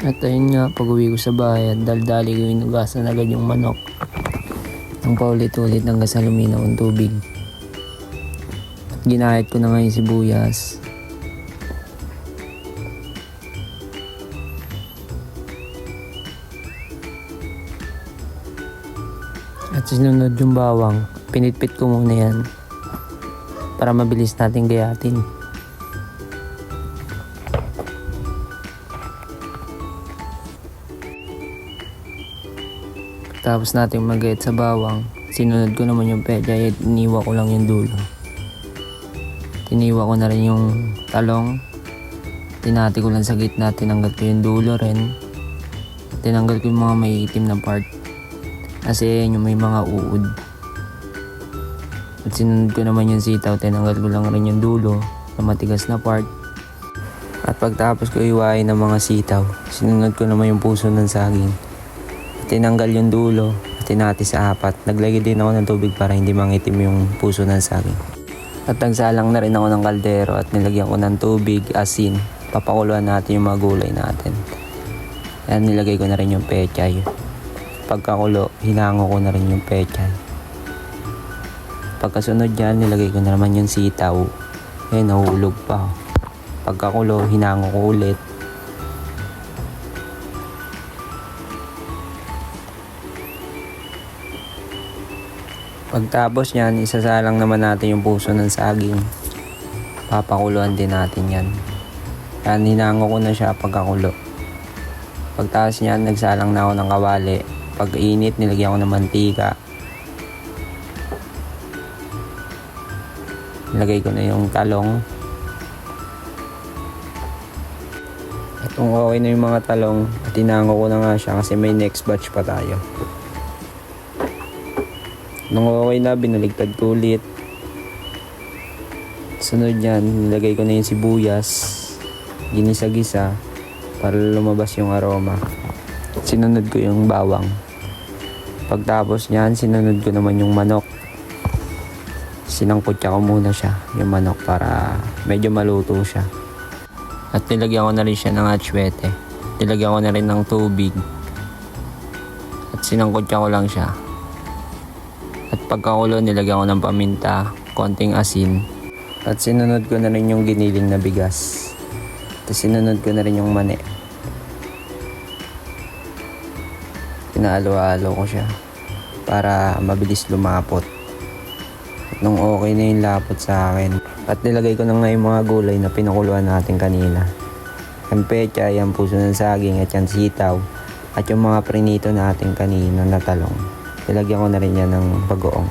At ayun nga, pag uwi ko sa bahay, daldali ko inugasan agad yung manok. Ang paulit-ulit hanggang sa luminaw ang tubig. At ginahit ko na nga yung sibuyas. At sinunod yung bawang. Pinitpit ko muna yan para mabilis natin gayatin. Tapos natin mag-gayat sa bawang, sinunod ko naman yung pechay at iniwa ko lang yung dulo. Tiniwa ko na rin yung talong. Tinati ko lang sa gitna, tinanggal ko yung dulo rin. Tinanggal ko yung mga may itim na part. Kasi yung may mga uod. At sinunod ko naman yung sitaw, tinanggal ko lang rin yung dulo na matigas na part. At pagtapos ko iwain ng mga sitaw, sinunod ko naman yung puso ng saging. Tinanggal yung dulo at tinati sa apat. Naglagay din ako ng tubig para hindi mangitim yung puso ng saging. At nagsalang na rin ako ng kaldero at nilagyan ko ng tubig, asin. Papakuluan natin yung mga gulay natin. Ayan, nilagay ko na rin yung pechay. Pagkakulo, hinango ko na rin yung pechay. Pagkasunod dyan, nilagay ko na naman yung sitaw. Ayan, nahulog pa. Pagkakulo, hinango ko ulit. Pagtapos nyan, isasalang naman natin yung puso ng saging. Papakuluan din natin yan. Yan, hinango ko na siya pagkakulo. Pagtaas nyan, nagsalang na ako ng kawali. Pag init, nilagyan ko ng mantika. Nilagay ko na yung talong. At kung okay na yung mga talong, tinango ko na nga siya kasi may next batch pa tayo. Nung okay na, binaligtad ko ulit. Sunod yan, nilagay ko na yung sibuyas. Ginisa-gisa para lumabas yung aroma. Sinunod ko yung bawang. Pagtapos nyan, sinunod ko naman yung manok. Sinangkutya ko muna siya, yung manok, para medyo maluto siya. At nilagyan ko na rin siya ng atsuete. Nilagyan ko na rin ng tubig. At sinangkutya ko lang siya. At pagkakulo, nilagyan ko ng paminta, konting asin. At sinunod ko na rin yung giniling na bigas. At sinunod ko na rin yung mani. Pinahalo-halo ko siya para mabilis lumapot. At nung okay na yung lapot sa akin, at nilagay ko na nga yung mga gulay na pinakuluan natin kanina. Yung pechay, yung puso ng saging, at yung sitaw. At yung mga prinito natin kanina na talong. Nilagyan ko na rin yan ng bagoong.